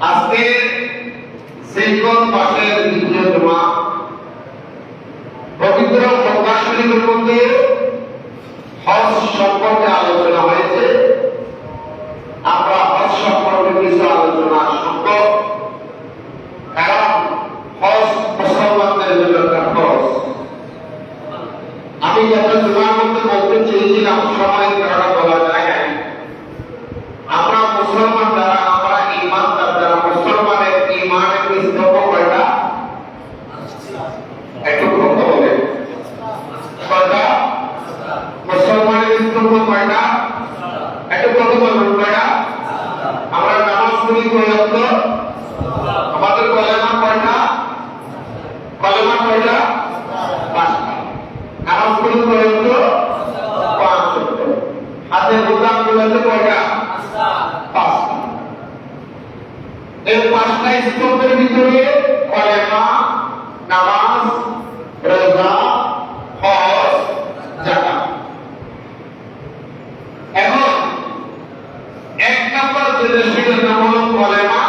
আজকে সিলকন মাসের দ্বিতীয় জুমা পবিত্র মক্কা শরীফের মধ্যে হজ সম্পর্কে আলোচনা হয়েছে। আমরা হজ সম্পর্কে কিছু আলোচনা শুনব, কারণ হজ মুসলমানদের জন্য একটা ফরজ। আমি গত জুমার মধ্যে বলতে চেয়েছিলাম, সময়ের কারণে বলা যায় না। আমরা মুসলমান যারা, আমরা ইমানদার যারা, মুসলমানের ইমানের স্তম্ভ কয়টা? একটু কথা বলে কয়টা? মুসলমানের স্তম্ভ কয়টা? একটু কথা বলুন কয়টা? আমরা নামাজ পড়ি কয় ওয়াক্ত? আমাদের কলেমা কয়টা? কলেমা কয়টা? পাঁচটা। নামাজ পড়ি কয় ওয়াক্ত? পাঁচ ওয়াক্ত। হাতে রোজা গুলোতে কয়টা? পাঁচটা। এই পাঁচটা স্তম্ভের ভিতরে কলেমা, নামাজ, রোজা, হজ, যাকাত। এখন এক নম্বর যে সেটার নাম হলো কলেমা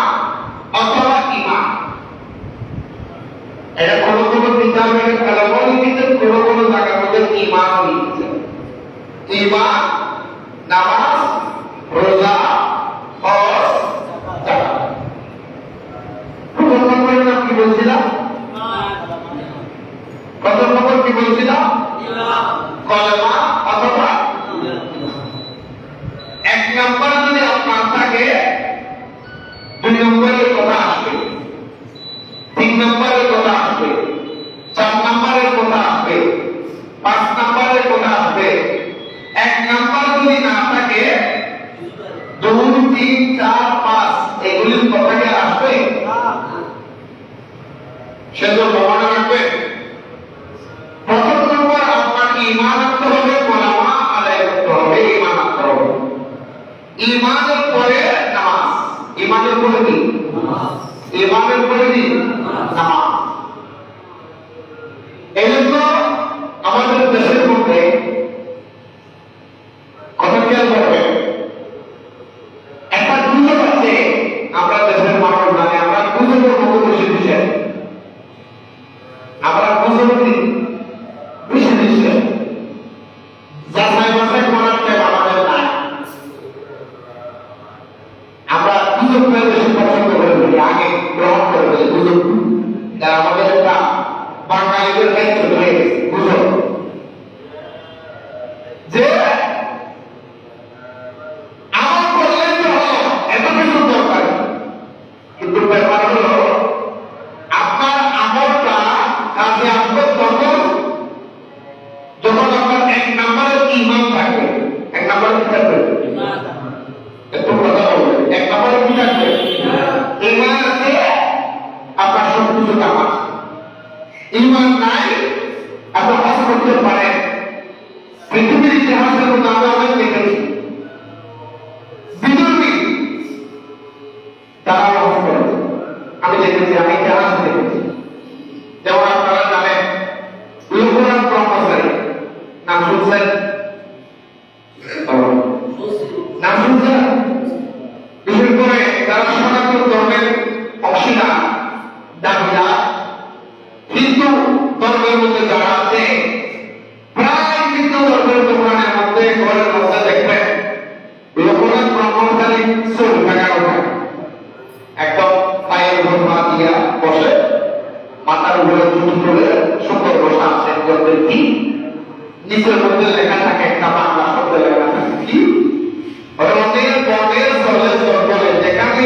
অথবা ঈমান। এটা কোন কোন কিতাবে কলেমা লিখেছেন, কোন কোন জায়গার মধ্যে ঈমান লিখেছেন। ঈমান, নামাজ, রোজা, হজ, যাকাত। প্রথম নম্বরের নাম কি বলছিলাম? প্রথম নম্বর কি বলছিলাম? কলেমা অথবা এক নম্বর যদি আপনার থাকে, দুই নম্বরের কথা আসবে, তিন নম্বরের কথা আসবে, চার নম্বরের কথা আসবে, পাঁচ নম্বরের কথা আসবে। এক নম্বর যদি না থাকে, দুই, তিন, চার, পাঁচ এগুলির কথা কি আসবে? সেজন্য মনে রাখবে, প্রথম নম্বর আপনার ঈমান আনতে হবে, কলেমা আদায় করতে হবে, ঈমান আনতে হবে। ঈমানের পরে নামাজ, ঈমানের পরে কি? ঈমানের পরে কি? নামাজ। এই জন্য আমাদের দেশের মধ্যে কথা খেয়াল করবেন, একটা গুজব আছে, আমরা দেশের মানুষ জানি, আমরা গুজবের মতো বসে দিচ্ছেন, আমরা গুজব বেশি দিচ্ছেন, যাচাই বাছাই করার টাইম আমাদের নাই। আমরা গুজবকে বেশি পছন্দ করে ফেলি, আগে গ্রহণ করে ফেলি গুজব। যারা আমাদের একটা বাঙালিদের দায়িত্ব হয়ে গেছে গুজব, যে আমার করলেন তো হলো, এত কিছু দরকার। কিন্তু ব্যাপার হলো আপনার আমলটা কাজে আসবে তখন যখন আপনার এক নম্বরের ঈমান থাকবে। এক নম্বরের কি থাকবে? একটু কথা বলবেন, এক নম্বরের কি থাকবে? ঈমান আছে, আপনার সবকিছু কাম আছে। ঈমান নাই, আপনি হজ করতে পারেন। পৃথিবীর ইতিহাসের মধ্যে আমরা অনেক দেখেছি বিধর্মী তারা হজ করেছে। আমি দেখেছি, আমি ইতিহাস দেখেছি। যেমন আপনারা জানেন লোকনাথ ব্রহ্মচারী নাম শুনছেন? নাম শুনছেন? বিশেষ করে যারা সনাতন ধর্মের অংশীদার, দাবিদার, হিন্দু ধর্মের মধ্যে যারা আছে, প্রায় হিন্দু ধর্মের দোকানের মধ্যে, ঘরের মধ্যে দেখবেন লোকনাথ ব্রহ্মচারী চুল কাটানো থাকে, একদম পায়ের উপর পা দিয়া বসে, মাথার উপরে চুল তুলে সুন্দর বসা আছে। কি নিচের মধ্যে লেখা থাকে, একটা বাংলা শব্দ লেখা থাকে, কি রথের পথের চলে চলে, যেখানে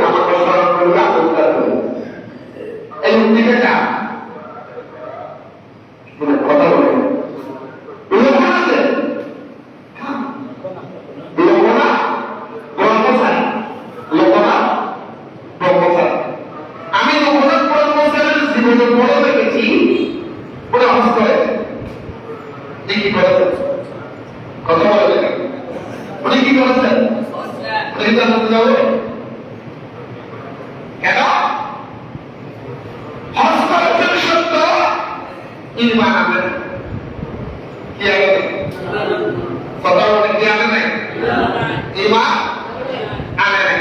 আমাকে স্মরণ করবে, আত্মা করবে। এই উক্তিটা কথা বলে লোকনাথ আছে, লোকনাথ ব্রহ্মচারী, লোকনাথ ব্রহ্মচারী। আমি লোকনাথ ব্রহ্মচারীর জীবনে বড় দেখেছি, ওরা হজ করেছে। কি করেছেন? কথা বলে দেখেন, উনি কি করেছেন? উনি জানতে যাবে কেন? হজ করেছেন সত্য, ঈমান আনেন। কি আগে? কথা বলে কি আনে নাই? ঈমান আনে নাই।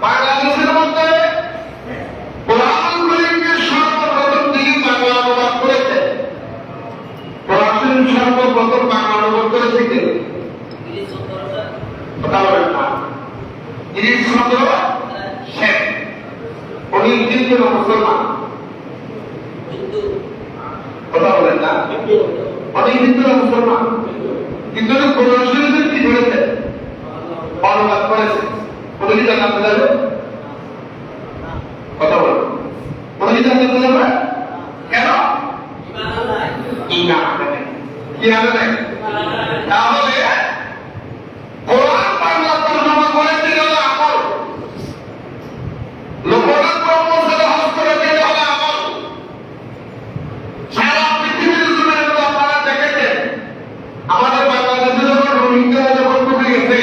বাংলাদেশের মধ্যে হিন্দু না মুসলমান? কথা বলেন না, অনেক হিন্দু না মুসলমান, কিন্তু কোরআন শরীফের কি বলেছে, অনুবাদ করেছে, কোন কি জানতে যাবে? কথা বলেন, কোন কি জানতে যাবে? কেন? ইমান আনে, কি আনে নাই? তাহলে কোরআন বাংলা তর্জমা করেছে হলো আমল, লোকনাথ ব্রহ্মচারী হজ করেছে হলো আমল। সারা পৃথিবীর জমিনে আপনারা দেখেছেন, আমাদের বাংলাদেশে যখন রোহিঙ্গারা যখন ঢুকে গেছে,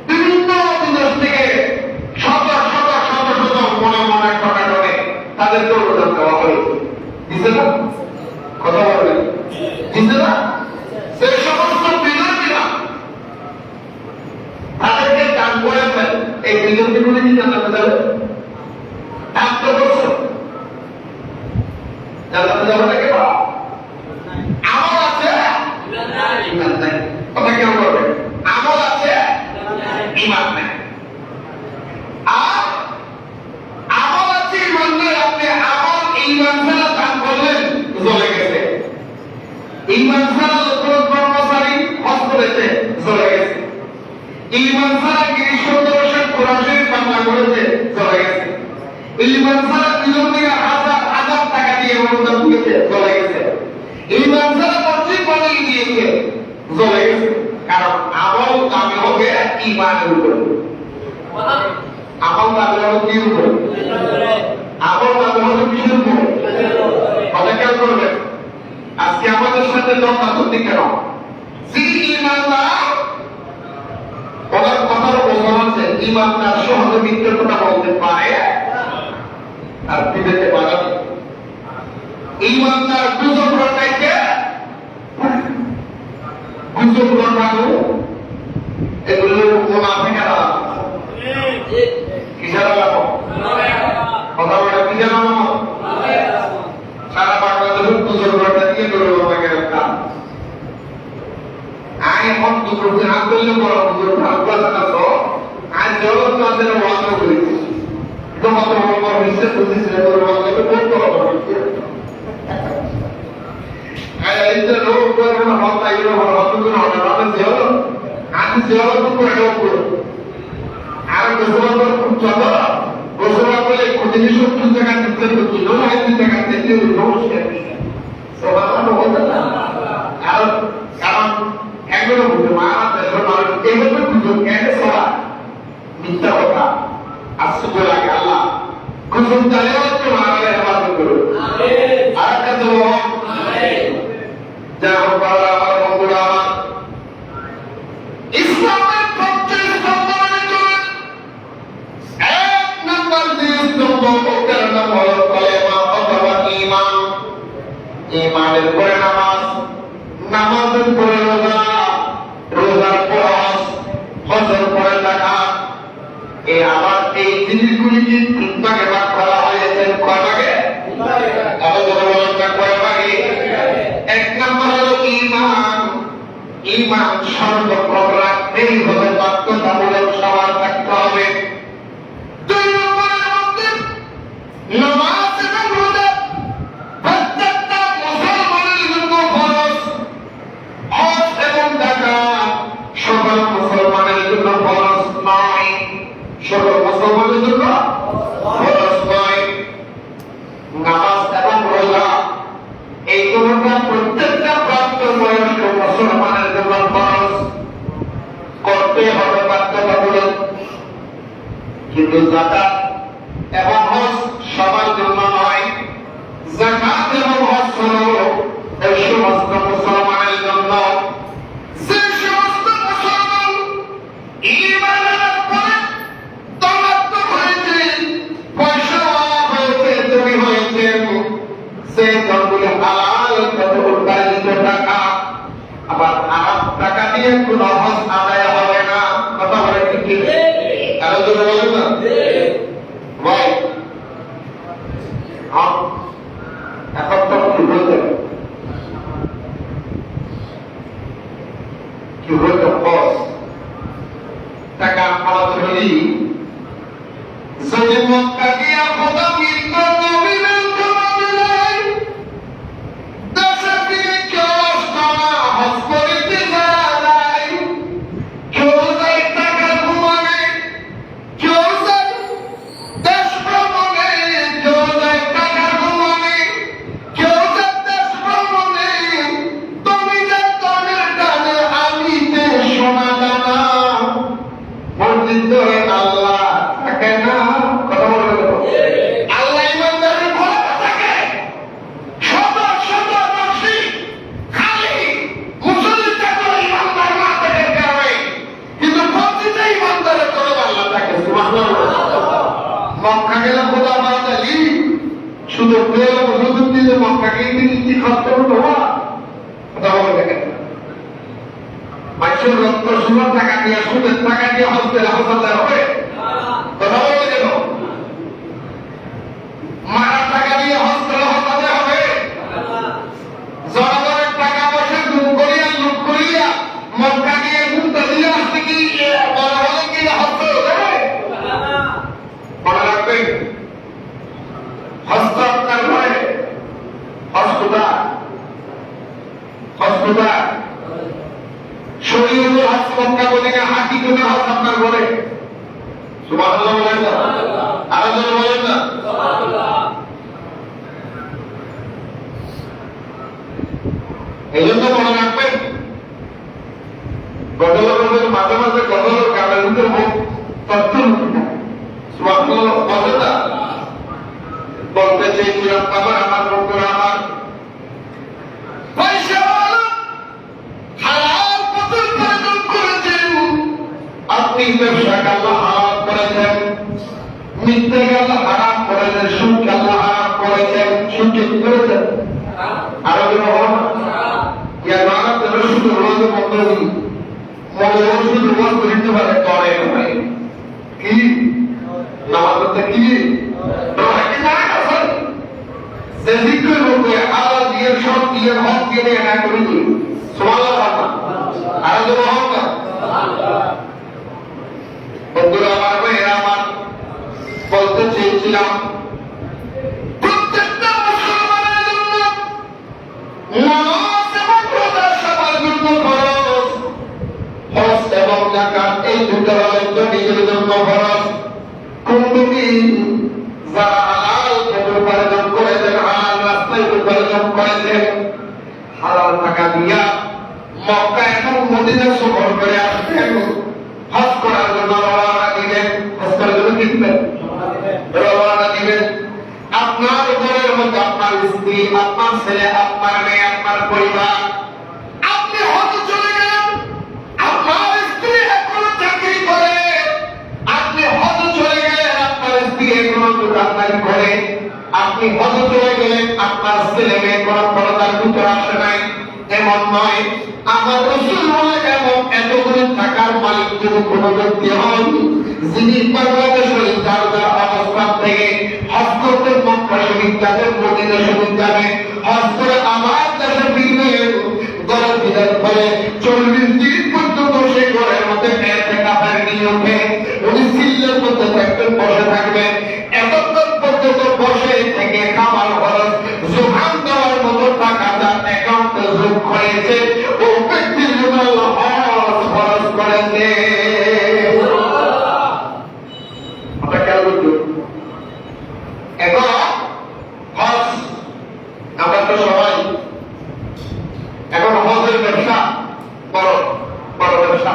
বিভিন্ন বিদেশ থেকে শত শত শত শত মনে মনে ঠকা ঠকে তাদেরকে অনুদান দেওয়া হয়েছে, দিচ্ছে না? কথা বলবেন, দিচ্ছে না? সেই সমস্ত বিদেশিরা তাদেরকে দান করেছেন, এই বিদেশিগুলি কি জানাতে যাবে? এত বছর জানাতে যাবে না কেন? আমল আছে, ইমান নাই। কথা কেন করবে? আমল আছে, ইমান নাই। আর আমল আছে, ইমান নাই। আপনি আমল ইমান ছাড়া দান করলেন, চলে গেছে। ইমান ছাড়া লোকনাথ ব্রহ্মচারী হজ করেছে, চলে গেছে। ইমান ছাড়া গিরিশ চন্দ্র সেন কোরআন শরীফ বাংলা করেছে, চলে গেছে। ইমান ছাড়া বিলম্বিকা হাজার হাজার টাকা দিয়ে অনুদান দিয়েছে, চলে গেছে। ইমান ছাড়া মসজিদ বানিয়ে দিয়েছে, চলে গেছে। কারণ আমল দাবি হবে ইমানের উপরে, আমল দাবি হবে কি উপরে? আমল দাবি হবে কিসের উপরে? কথা খেয়াল করবেন। আজকে আমাদের সাথে দ্বন্দ্বাদ্বন্দ্ব কেন? যে ইমানদার, ওনার কথার বোঝা আছে, ইমানদার সহজে মিথ্যের কথা বলতে পারে আর বিবেকে বাধা দেয়। ইমানদার গুজব রটাইতে, গুজব রটানো এগুলো মুনাফিকেরা, কিসের আলাপ? কথা বলে কিসের আলাপ? সারা বাংলাদেশের গুজব রটা দিয়ে গেল আমাকে একটা আই এখন দুটো হাত করলে বড় দুটো হাত করছে না তো আজ জগৎ তাদের ওয়াদ করেছে তোমাদের আমার বিশ্বাস করতেছিল তোর ওয়াদকে বলতে হবে আই এইটা লোক করে না হতা এগুলো বড় হত করে হবে না যেও আজ যেও তো করে করো আর গোসল খুব চলো গোসল করলে কোদিন সব জায়গা দিতে তো কিলো না এই জায়গা দিতে নমস্কার সবার বলতে না আর কারণ এগুলো বুঝে মারা দেশের মানুষ এভাবে বুঝো কেন সরা মিথ্যা কথা আসতে লাগে আল্লাহ কুসুম চালেও তো মারালে হেফাজত করো আর একটা তো যা হোক আমার বন্ধুরা আমার ইসলামের পক্ষে এক নম্বর যে স্তম্ভ ওটার নাম হলো কলেমা অথবা ঈমান। ঈমানের পরে নামাজ, নামাজের পরে রোজা, রোজার পর হজ, হজের পরে যাকাত। এই আবার এই জিনিসগুলিকে তিন ভাগে ভাগ করা হয়েছে। কয় ভাগে? কয় ভাগে? এক নম্বর হলো ঈমান। ঈমান সর্বপ্রথম রাখতেই হবে, বাধ্যতামূলক সবার থাকতে হবে। দুই নম্বরের মধ্যে নামাজ এবং রোজা প্রত্যেকটা মুসলমানের জন্য ফরজ। হজ এবং যাকাত সকল মুসলমানের জন্য ফরজ নয়, সকল মুসলমানের জন্য ফরজ নয়। নামাজ এবং রোজা এই দুটোটা প্রত্যেকটা প্রাপ্তবয়স্ক মুসলমানের জন্য ফরজ, করতে হবে বাধ্যতামূলক। কিন্তু যাকাত এবং হজ সবার জন্য নয়। যাকাত এবং হজ হলো এই সমস্ত মুসলমানের জন্য যে সমস্ত মুসলমান ঈমানের উপরে তওয়াক্কুল হয়েছে, পয়সা হয়েছে, ধনী হয়েছে, সে ধনগুলি হালাল কত উপার্জিত টাকা, আবার হারাম টাকা দিয়ে কোনো হজ আদায় হবে না। কথা বলে ঠিক ঠিক আরো জোরে বলেন না ভাই। এখন তো কি বলতে কি বলতে হজ টাকা খরচ হলি যদি মক্কা দিয়ে খোদা মৃত নবীনের জবাব নাই দেশে ফিরে কেউ আসতো না হজ করিতে যারা যায় কেউ যায় টাকার ঘুমানে কেউ যায় দেশ ভ্রমণে কেউ যায় টাকার ঘুমানে কেউ যায় দেশ ভ্রমণে তুমি যে তনের টানে আমি যে সোনা দানা মসজিদ ধরে আল্লাহ থাকে না কথা বলে দেবো আল্লাহ ইমানদারের ঘরে থাকে শত শত মসজিদ খালি মুসল্লিটা করে ইমানদার না থাকার কারণে কিন্তু মসজিদে ইমানদারের করে আল্লাহ থাকে মক্কা গেলে খোদা বাড়ালি শুধু প্রেম হুজুর দিলে মক্কাকে কি খরচ করতে হওয়া কথা বলে দেখেন মানুষের রক্ত সুন্দর টাকা দিয়ে সুদের টাকা দিয়ে হস্তের হাসপাতাল হবে কথা বলে কেন মারার টাকা দিয়ে হস্তের হাসপাতাল হবে জনগণের টাকা পয়সা গুম করিয়া লুট করিয়া মক্কা দিয়ে গুমটা দিয়ে আসতে কি বড় হলে কি হস্তেল হবে মনে রাখবেন হস্ত আপনার ঘরে হস্তদার হস্তদার শরীরের হাত মক্কা বলে না হাতি কোনে হাত আপনার ঘরে সুবহানাল্লাহ বলেন না আরো বলেন না এই জন্য মনে রাখবেন গডলের মাঝে মাঝে গডলের গানের ভিতরে মুখ তথ্য সুবহানাল্লাহ বলেন না বলতে চেয়েছিলাম বাবা আমার বন্ধুরা আমার পয়সা হালাল পথে উপার্জন করেছেন আপনি ব্যবসাকে আল্লাহ হারাম করেছেন মিথ্যাকে আল্লাহ হারাম করেছেন সুদকে আল্লাহ হারাম করেছেন সুদকে কি করেছেন আরো যেমন শুধু রোজ বন্ধ দিই মনে শুধু রোজ করিতে পারে করে কি নামাজ পড়তে কি যে জিজ্ঞেস করবে আল্লাহ দিয়ে সব দিয়ে হক দিয়ে না করে দিই আরো যেমন হক না বন্ধুরা আমার ভাইয়েরা আমার বলতে চেয়েছিলাম প্রত্যেকটা মুসলমানের জন্য নামাজ এবং রোজা সবার জন্য ফরজ হজ এবং যাকাত এই দুটো হলো নিজের জন্য ফরজ কোনদিন যারা হালাল পথে উপার্জন করেছেন হালাল রাস্তায় উপার্জন করেছেন হালাল টাকা দিয়া মক্কা এবং মদিনা সফর করে আসবেন হজ করার জন্য রওনা দিবেন হজ করার জন্য কিনবেন রওনা দিবেন আপনার ঘরের মধ্যে আপনার স্ত্রী আপনার ছেলে আপনার মেয়ে আপনার পরিবার আপনি হজ চলে গেলেন আপনার স্ত্রী এখন চাকরি করে আপনি হজ চলে গেলেন আপনার স্ত্রী এখন দোকানদারি করে আপনি হজ চলে গেলেন আপনার ছেলে মেয়ে কোনো পর্দার ভিতরে আসে নাই এমন নয় আমার রাসূল বলে এমন এতগুলো টাকার মালিক যদি কোনো ব্যক্তি হন যিনি বাংলাদেশের দারদার অবস্থান থেকে হজ করতে মক্কা শরীফ যাবেন মদিনা শরীফ যাবেন হজ করে আমার দেশে ফিরবেন ঘরে ফিরার পরে 40 দিন পর্যন্ত সে ঘরের মধ্যে ইতিকাফের নিয়মে উনি সিল্লের মধ্যে থাকবেন বসে থাকবেন এতক্ষণ পর্যন্ত বসে থেকে খাবার খরচ জোগান দেওয়ার মতো টাকা তার অ্যাকাউন্টে যোগ করেছে ও ব্যক্তির জন্য আল্লাহ হজ খরচ করেছে আমরা খেয়াল করছি এখন হজ আমরা তো সবাই এখন হজের ব্যবসা বড় বড় ব্যবসা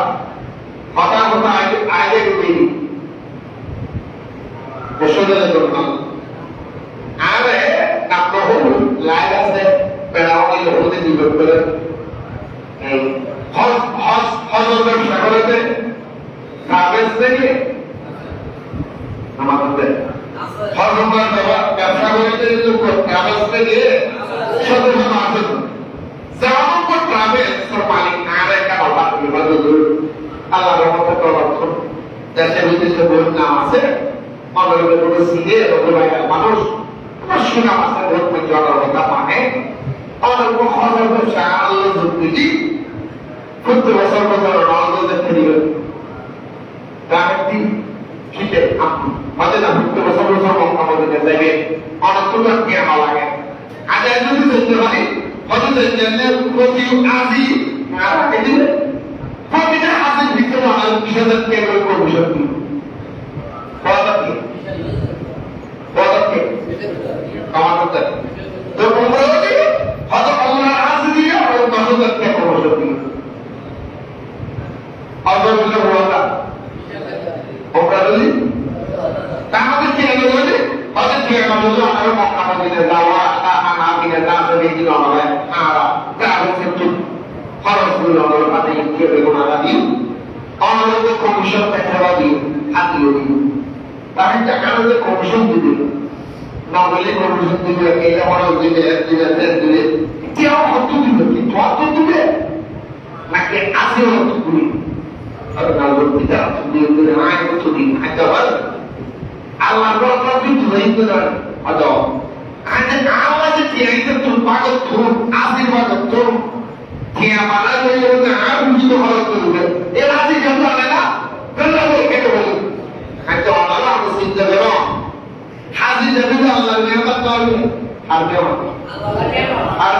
হঠাৎ হঠাৎ আগে ঢুকিনি বসুদের জন্য আরে আপনার লাইট আছে বেড়াওয়ানি লোকদের নিয়োগ করে হজের ব্যবসা করেছে ট্রাভেলস থেকে আমাদের হজর ব্যবসা করেছে ট্রাভেলস থেকে সদস্য আছে যেমন কোন ট্রাভেলস মালিক আর একটা অভাব আল্লাহ রহমতে তরফ দেশে বিদেশে বহুত নাম আছে আমাদের কোনো সিধে মানুষ সুনাম আছে বহুত জনতা মানে আমাদের কোনো হজর ব্যবসা আল্লাহ যুক্তি প্রতি বছর বছর রওনা দেখতে দিবেন গ্রামের দিন শীতে মাঝে না প্রতি বছর বছর আমাদের যাবে অনেকটা কেমন লাগে আজ যদি চলতে পারি হয়তো প্রতি আজি রাখে দিলে প্রতিটা হাতের ভিতরে আমার 20,000 টাকা করে কমিশন দিই আমাদের তো তোমরা হয়তো আমরা আজি দিয়ে আর 10,000 টাকা কমিশন দিই আলহামদুলিল্লাহ ওয়ালা ওরা বলি তাহলে কি হলো বলে হয়তো কি আমাদের আমরা মক্কা মদিনা যাওয়া না কিনা না সবে দিন আমরা আর কারণ কিন্তু খরচগুলো আমরা পাতে কি বেগুন আলা দিই আমাদের কমিশন টাকা দিই হাতিয়ে দিই তাহলে টাকা দিয়ে কমিশন দিই না বলে কমিশন দিবে এই আমার দিবে দিবে কেউ কত দিবে কিন্তু কত দিবে নাকি আছে কত দিবে আর না বলতে দিবে না কত দিন আচ্ছা বল আল্লাহ রব্বুল আলামিন ধরে দেন আদো আজে আওয়াজে তিরাইতে তুই পাগল তুই আশীর্বাদ তুই কি আমারা হইলো না আর কিছু হলো করবে এর আদি জন্য না আল্লাহ বলকে তো বলি আচ্ছা আল্লাহ আমি চিন্তা করো হাজি যাবে আল্লাহর নিয়ামত পাবে আর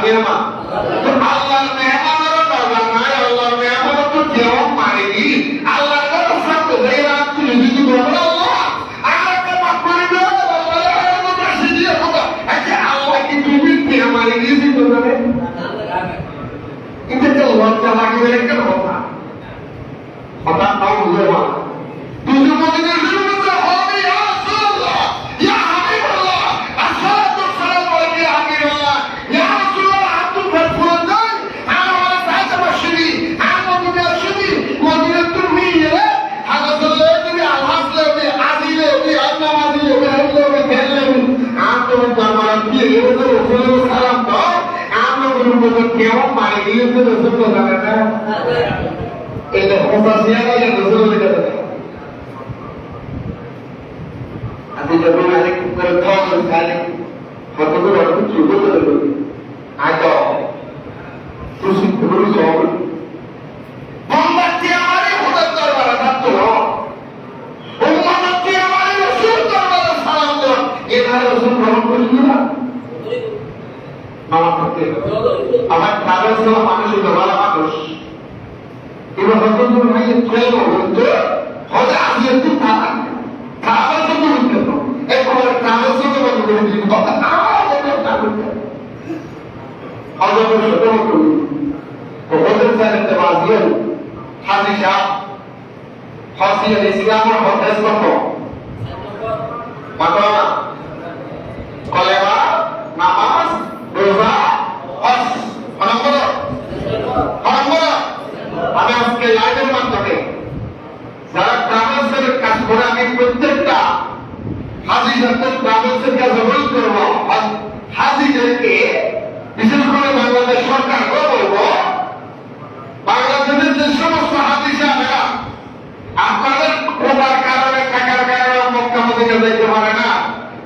নিয়ামত তো আল্লাহর নিয়ামতের দরকার নাই আল্লাহর নিয়ামত তো কেউ পারেনি আল্লাহর কথা তো দেয় না তুমি যদি বলো हमारे लिए भी बोल रहे इनसे तो लज्जा लगी है क्या होता पता नहीं मुझे बात तुझे मुझे नहीं पता हो या रसूल अल्लाह या हबीब अल्लाह अस्सलातु वस्सलाम अलैहि या हबीब अल्लाह या रसूल अल्लाह आप तो फरमान दें हमारे साथ बशरी हम दुनिया शरी मदीना तुम्ही है हजरत अल्लाह ने आवाज ले आदिले भी अन्नवादी भी हल्ले भी खेलने आप तो दरबार की रसूल সালাম দাও আমরা বলবো কেউ মানে দিয়েছে রসুল তো জানে না এটা কথা শেয়ার করে রসুল বলে দেবে আপনি যখন আরেক করে খাওয়া খালি কত করে অত ছোট করে বলি আজ তুই পুরো সব মোমবাতি আমারে হঠাৎ দরবার থাকতো উম্মতকে আমারে রসুল দরবার সালাম দাও এখানে রসুল গ্রহণ করেছিল না আমার কাগজ দেওয়া মানুষ ভালো মানুষ এবার হয়তো ভাই ট্রেন হতো হয়তো আমি একটু কাগজ তো উঠতে একবার কাগজ তো বন্ধ করে দিন কথা না হজর ছোট মতো হজর সাহেব বাজিয়াল হাজি শাহ হাসিয়া ইসলামের হদেস কত মাতানা কলেমা নামাজ রোজা হজ আমি আজকে লাইভের মাধ্যমে যারা ট্রাভেলসের কাজ করে আমি প্রত্যেকটা হাজি সাহেব ট্রাভেলসের কাজ অনুরোধ করবো হাজিদেরকে বিশেষ করে বাংলাদেশ সরকারকে বলবো বাংলাদেশের যে সমস্ত হাজি সাহেবেরা আপনাদের কোটার কারণে টাকার কারণে মক্কা মদিনা যাইতে পারে না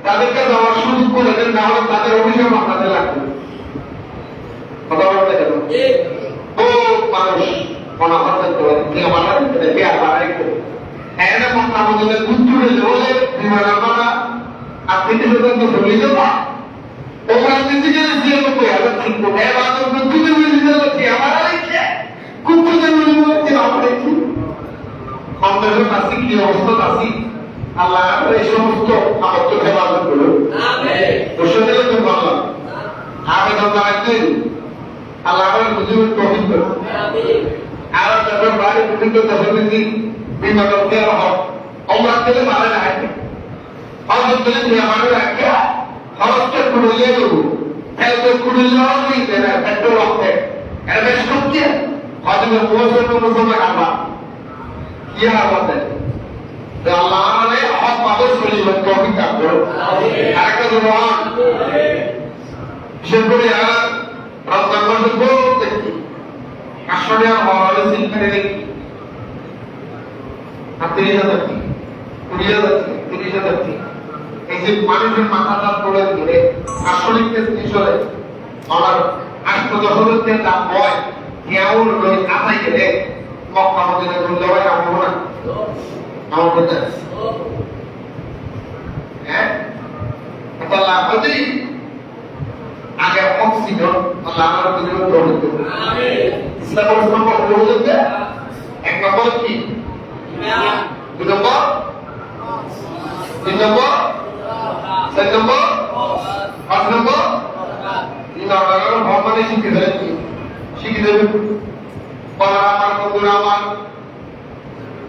তাদেরকে যাওয়ার সুযোগ করে দেন না হলে তাদের অভিশাপ আপনাদের লাগবে কথা বলতে গেল মানুষ মনে হচ্ছে মক্কা মদিনা গুঞ্জুরে হলে বিমান আপনারা আপনি তো চলে যাবো ওখানে নিজেকে দিয়ে লোক ঠিক আমার কি অবস্থা আছি আল্লাহ এই সমস্ত আমার তো হেফাজত করলো বসে দিলে তো ভাবলাম আবেদন জানাচ্ছেন আল্লাহ বুঝিয়ে তহবিল করো আর তারপর বাড়ি পর্যন্ত দশমিক বিমান দেওয়া হোক অমরা থেকে ভালো লাগে হজর দিলে আমার রাখিয়া খরচটা কুড়িয়ে দেবো খেলতে কুড়িলেও নেই দেনা পেট্রোল অক্টে এর বেশ করছে হজরে পৌঁছানো মুসলমান আবার কি আবার দেয় আল্লাহ মানে হক পাবে চলিব তহবিল করো আরেকটা জবান বিশেষ করে রমজান মাসে বহুত দেখি আসলে হলে সিলখানে দেখি 30,000 কি 20,000 কি 30,000 কি এই যে মানুষের মাথাটা পড়ে ধরে আসলে জিনিস হলে আমার 8-10,000 টাকা দাম হয় কেমন রয়ে আতাই গেলে মক্কা মদিনা ঘুরতে হয় আমি না আমার কথা হ্যাঁ আল্লাহ হতে আগে অক্সিজেন আল্লাহ আমার জীবন গ্রহণ করবে ইসলামের সম্পর্ক হচ্ছে এক নম্বর কি দুই নম্বর তিন নম্বর চার নম্বর পাঁচ নম্বর তিন নম্বর ভগবানের শিখে দেবেন শিখে দেবেন আমার বন্ধুরা আমার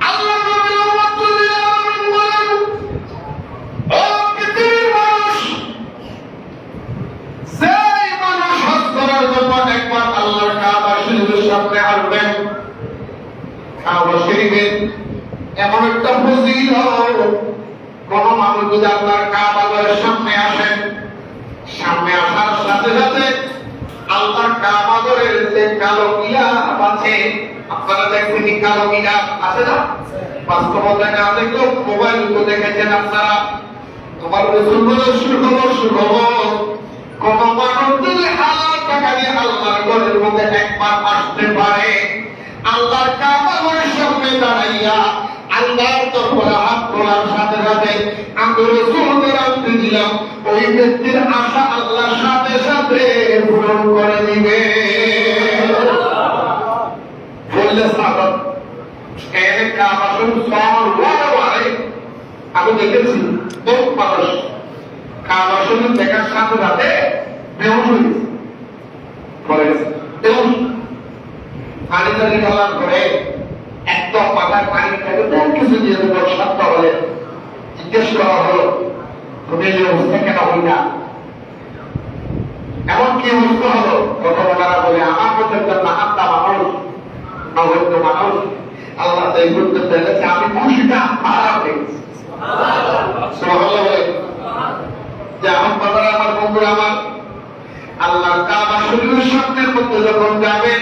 আল্লাহ একবার আল্লাহর কাবা শরীফের সামনে আসবেন কাবা শরীফের এমন একটা ফজিলত কোন মানুষ যদি আল্লাহর কাবা ঘরের সামনে আসেন সামনে আসার সাথে সাথে আল্লাহর কাবা ঘরের যে কালো গিলাফ আছে আপনারা দেখবেন কালো গিলাফ আছে না বাস্তবতা না দেখলেও মোবাইল তো দেখেছেন আপনারা তোমার রাসূল বলে সুখবর কোন মানুষ যদি হালাল টাকা দিয়ে আল্লাহর ঘরের মধ্যে একবার আসতে পারে আল্লাহর কাবা ঘরের সামনে দাঁড়াইয়া আল্লাহর দরবারে হাত তোলার সাথে সাথে আমি রাসূলকে রাখতে দিলাম ওই ব্যক্তির আশা আল্লাহর সাথে সাথে পূরণ করে দিবে বললে সাহাবা এর কাবা শরীফ সওয়ারে আমি দেখেছি বহু মানুষ কাবা শরীফ দেখার সাথে সাথে বেহুশ হয়ে গেছে পরে বেহুশ পানি টানি ঢালার পরে একদম মাথায় পানি থাকে বহু কিছু দিয়ে দেবো সত্য হলে জিজ্ঞেস করা হলো তুমি এই অবস্থা কেন হই না এমন কি অবস্থা হলো প্রথম তারা বলে আমার মধ্যে একটা নাহাত্তা মানুষ নবৈদ্য মানুষ আল্লাহ তাই করতে পেরেছে আমি খুশিটা খারাপ হয়ে গেছি সুবহানাল্লাহ বলে যে আমার বাবারা আমার বন্ধুরা আমার আল্লাহর কাবা শরীফের সামনের মধ্যে যখন যাবেন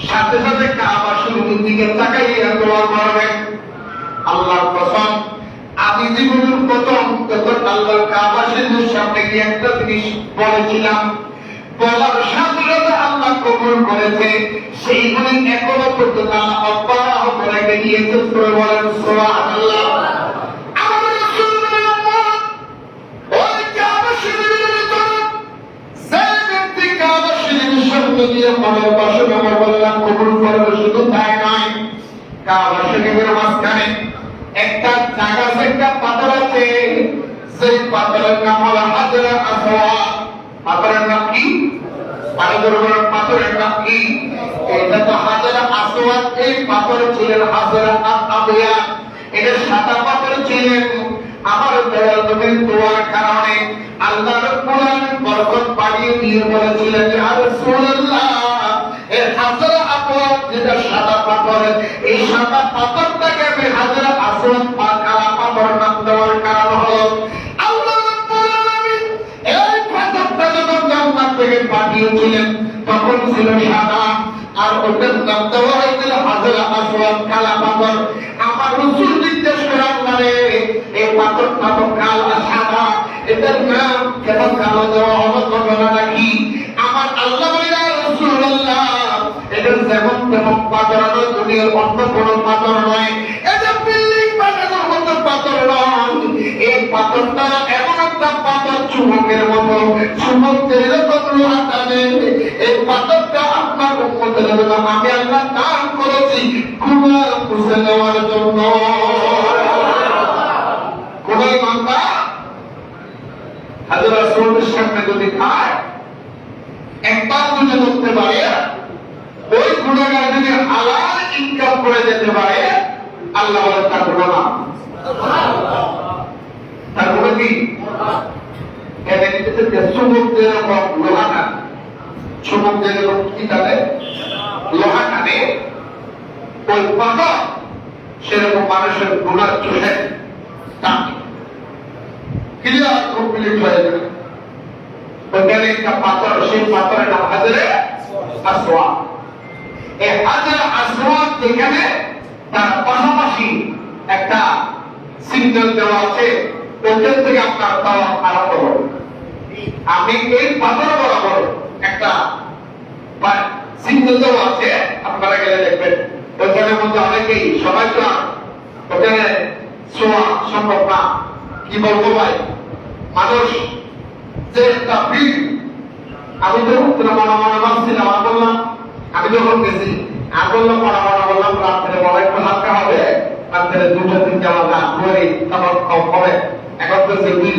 সাথে সাথে কাবা শরীফের দিকে তাকাইয়া দোয়া করবেন আল্লাহর কসম আমি জীবনের প্রথম যখন আল্লাহর কাবা শরীফের সামনে গিয়ে একটা জিনিস বলেছিলাম বলার সাথে সাথে আল্লাহ কবুল করেছে সেইগুলি এখনো পর্যন্ত আল্লাহ অব্যাহত করে রেখে দিয়েছে বলেন সুবহানাল্লাহ শুধু তাই নয় কাবা শরীফের মাঝখানে একটা জায়গা একটা পাথর আছে সেই পাথরের নাম হলো হাজরা আসওয়াদ পাথরের নাম কি পাথরের নাম কি এটা তো হাজরা আসওয়াদ এই পাথর ছিলেন হাজরা আবিয়া এটা সাদা পাথর ছিলেন আমার দয়াল নবীর দোয়ার কারণে আল্লাহ রাব্বুল আলামিন বরকত বাড়িয়ে দিয়ে বলেছিলেন ইয়া রাসূলুল্লাহ এই হাজরা আসওয়াদ যেটা সাদা পাথর এই সাদা পাথরটাকে আমি হাজরা আসওয়াদ কালা পাথর নাম দেওয়ার কারণ হলো আল্লাহ রাব্বুল আলামিন এই পাথরটা যখন জান্নাত থেকে পাঠিয়েছিলেন তখন ছিল সাদা আর ওটার নাম দেওয়া হয়েছিল হাজরা আসওয়াদ কালা পাথর আমার রাসূল জিজ্ঞেস করেন মানে এই পাথরটা তো কালো সাদা এটার নাম কেন কালো দেওয়া হলো ঘটনাটা কি আমার আল্লাহ বলে রাসূলুল্লাহ এটা যেমন তেমন পাথর নয় দুনিয়ার অন্য কোনো পাথর নয় এটা বিল্ডিং বানানোর মতো পাথর নয় এই পাথরটা এমন একটা পাথর চুম্বকের মতো চুম্বকের এরকম লোহা টানে এই পাথরটা আপনার উম্মতের জন্য আমি আল্লাহ দান করেছি গুনাহ মুছে নেওয়ার জন্য কোন বান্দা হাজরা রাসূলের সামনে যদি খায় একবার যদি করতে পারে ওই গুনাহগার যদি হালাল ইনকাম করে যেতে পারে আল্লাহ বলে তার গুনাহ তার গুনাহ কি এদের যে সমুদ্রের লোহা টানে সমুদ্রের কি টানে লোহা টানে ওই পাথর সেরকম মানুষের গুনাহ চোষে টানে ক্লিয়ার কমপ্লিট হয়ে যাবে ওইখানে একটা পাথর সেই পাথরের নাম হাজরে আসওয়াদ এই হাজরে আসওয়াদ যেখানে তার পাশাপাশি একটা সিগন্যাল দেওয়া আছে ওইখান থেকে আপনার তাওয়াফ আরম্ভ হবে আমি এই পাথর বরাবর একটা সিগন্যাল দেওয়া আছে আপনারা গেলে দেখবেন ওইখানের মধ্যে অনেকেই সবাই তো ওখানে ছোঁয়া সম্ভব না কি বলবো ভাই মানুষ যে তাকবীর, আমি তো মনে মনে ভাবছিলাম, আর বললাম, আমি যখন গেছি আর বললাম মনে মনে বললাম রাত্রে বড় একটু হালকা হবে, রাত্রে 2-3টা বাজা ধরে তারপর হবে। এখন তো সেটি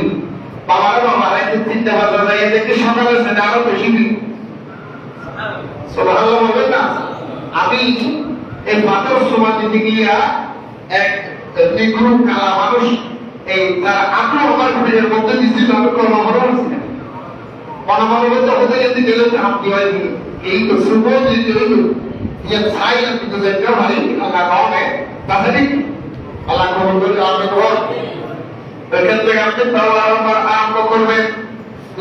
বাবারা বাবারা যে 3টা বাজা যায় দেখে সকালে সেটা আরো বেশি দিন সুবহানাল্লাহ বলবেন না। আমি এই পাথর সময় দিতে গিয়া এক নিগ্রু কালা মানুষ এই তার আত্মা আমার ঘরের মধ্যে দিচ্ছিল, আমি কোনো মনে হচ্ছিলাম মনোমানবতা হতে যদি গেলে আপনি হয় এই তো সুবহ দিতে হইল ये साइल तो देखकर हमारी अल्लाह गाँव में ताकि अल्लाह को बोल के आपने को लेकिन तो आपके तवार पर आपको करवे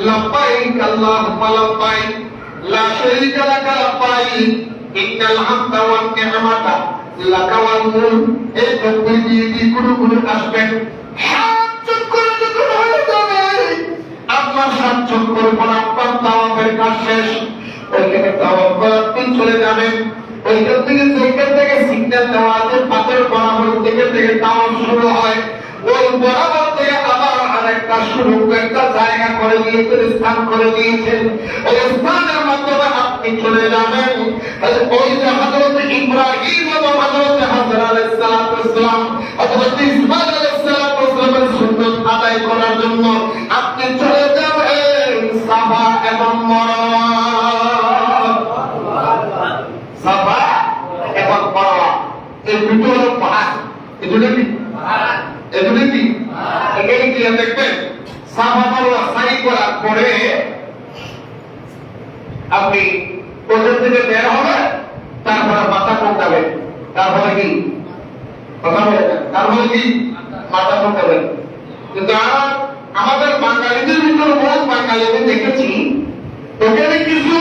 लब्बाइक अल्लाहुम्मा लब्बाइक ला शरीका लक लब्बाइक इन्नल हम्दा वन निअमता लक वल मुल्क এই তকবীর দিয়ে গুরু আসবেন হাত চোখ করে যখন হয়ে যাবে আপনার সাত চোখ করে আপনার তাওয়াফের কাজ শেষ, ওইখানে তাওয়াফ করতে চলে যাবেন। ওইখান থেকে সিগন্যাল দেওয়া আছে পাথর বরাবর থেকে তাওয়াফ শুরু হয়, ওই বরাবর থেকে আবার আরেকটা শুরু একটা জায়গা করে দিয়েছেন, স্থান করে দিয়েছেন। ওই স্থানের মাধ্যমে আপনি চলে যাবেন ওই যে হযরত ইব্রাহিম এবং হযরত হাজর আলাইহিস সালাম হযরত ইসমাঈল আলাইহিস সালামের সুন্নাত আদায় করার জন্য আপনি চলে যাবেন সাফা এবং মারওয়া। সাফা এবং মারওয়া এই দুটো হলো পাহাড়, এই দুটো কি পাহাড়, এই দুটো কি এখানে কি দেখবেন সাফা মারওয়া সাই করার পরে আপনি ওখান থেকে বের হবেন, তারপরে মাথা কোটাবেন, তারপরে কি কথা বলে, তারপরে কি মাথা কোটাবেন। কিন্তু আমাদের বাঙালিদের ভিতরে বহু বাঙালি আমি দেখেছি ওখানে কিছু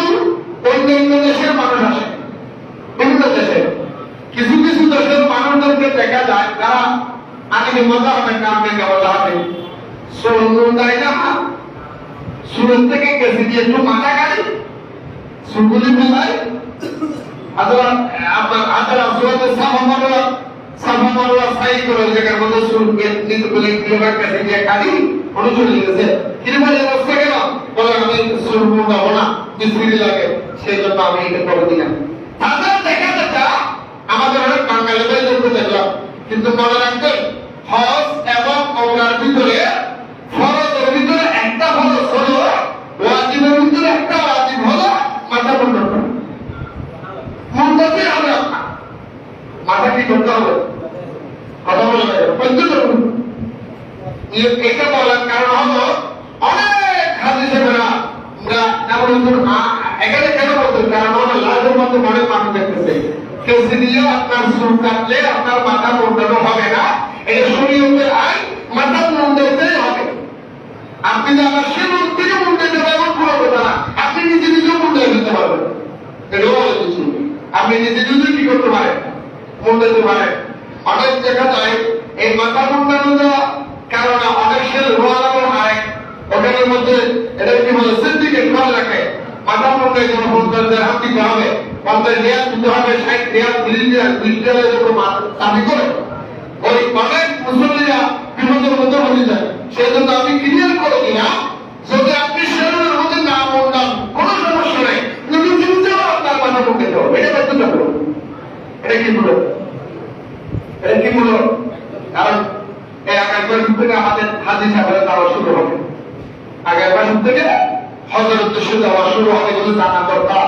অন্যান্য দেশের মানুষ আসে, বিভিন্ন দেশের কিছু কিছু দেশের মানুষদেরকে দেখা যায় যারা আগে মজা হবে কামে কেবল হাতে দেয় না, সুরত থেকে গেছে দিয়ে একটু মাথা কাটে সুগুলি ফেলায় আপনার হাতের আসলে সাফা মারওয়া সাই করে জায়গার মধ্যে সুরকে নিতুগুলি কিলোবার কাছে দিয়ে কাটি উনি চলে গেছে। কিন্তু বলে অবস্থা কেন বলে আমি সুর মুড়াবো না, বিসমিল্লাহ লাগে, সেই জন্য আমি এটা করে দিলাম। তাদের দেখা দেখা আমাদের অনেক বাঙালি ভাই লোককে দেখলাম, কিন্তু মনে রাখবেন হজ এবং ওমরার ভিতরে ফরজের ভিতরে একটা ফরজ হলো, ওয়াজিবের ভিতরে একটা ওয়াজিব হলো মাথা মুন্ডন করা। মুন্ডতে হবে আপনার মাথা কি করতে হবে, কথা বলে এটা বলার কারণ হলো অনেক হাদিসেরা এখানে কেন বলতে, কারণ হলো লাজের মধ্যে অনেক মানুষ দেখতেছে কেউ দিয়ে আপনার চুল কাটলে আপনার মাথা মুন্ডানো হবে না, এটা শরীয়তের আইন, মাথা মুন্ডাতেই হবে। আপনি যে আমার সে মুখ থেকে মুন্ডাতে পারবেন পুরো কথা না, আপনি নিজে নিজেও মুন্ডাই দিতে পারবেন, এটাও বলে দিচ্ছি। আপনি নিজে নিজে কি করতে পারেন, মুন্ডাতে পারেন। অনেক দেখা যায় এই মাথা মুন্ডানো দেওয়া কারণে অনেক সেল রোয়ালানো হয়, ওখানের মধ্যে এটা কি বলে সিন্ডিকেট করা রাখে, মাথা মুন্ডায় যেন 50,000 হাত দিতে হবে, 50 রিয়াল দিতে হবে, 60 রিয়াল 30 রিয়াল 20 রিয়ালের যখন দাবি করে ওই অনেক মুসল্লিরা বিপদের মধ্যে হয়ে যায়। সেই জন্য আমি ক্লিয়ার করে দিলাম, যদি আপনি শরীরের মধ্যে না মুন্ডান কোনো সমস্যা নেই, কিন্তু চিন্তাও আপনার মাথা মুন্ডাতে হবে, এটা করতে হবে। এটা কি বলো, এটা কি বলো, কারণ এই আগামী থেকে আমাদের হাজি সাহেবের যাওয়া শুরু হবে, আগামী থেকে হজের উদ্দেশ্যে যাওয়া শুরু হবে, এগুলো জানা দরকার,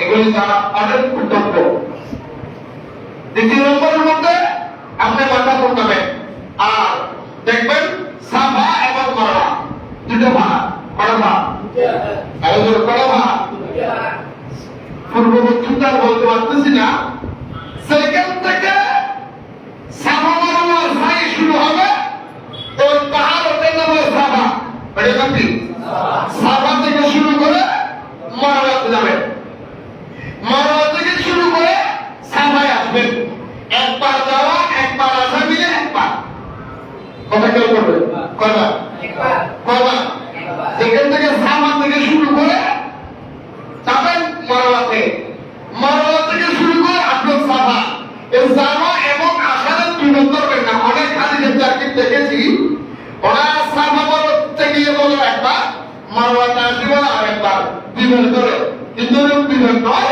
এগুলি জানা অনেক কর্তব্য। দ্বিতীয় নম্বরের মধ্যে আপনি মাথা মুন্ডাবেন, আর দেখবেন সাফা এবং মারওয়া দুটো ভাগ, কড়া ভাগ, কড়া ভাগ পূর্ববর্তী বলতে পারতেছি না। সেখান থেকে সাফা মারওয়ার সাই শুরু হবে, ওই পাহাড় ওঠে যাবে সাফা, এটা কি সাফা থেকে শুরু করে মারওয়াতে যাবেন, মারওয়া থেকে শুরু করে সাফায় আসবেন। একবার যাওয়া একবার আসা মিলে একবার, কথা কেউ করবে কয়বার, কয়বার, যেখান থেকে সাফা থেকে শুরু করে যাবেন মারওয়াতে, মারওয়া থেকে শুরু করে আসবেন সাফা। এই যাওয়া এবং আসার তুলনা করবেন না। অনেক হাদিসের তারকিব দেখেছি ওরা সাফা মারওয়াতে গিয়ে বলো একবার, মারওয়াতে আসবে না, আরেকবার দুইবার করে, কিন্তু দুইবার নয়,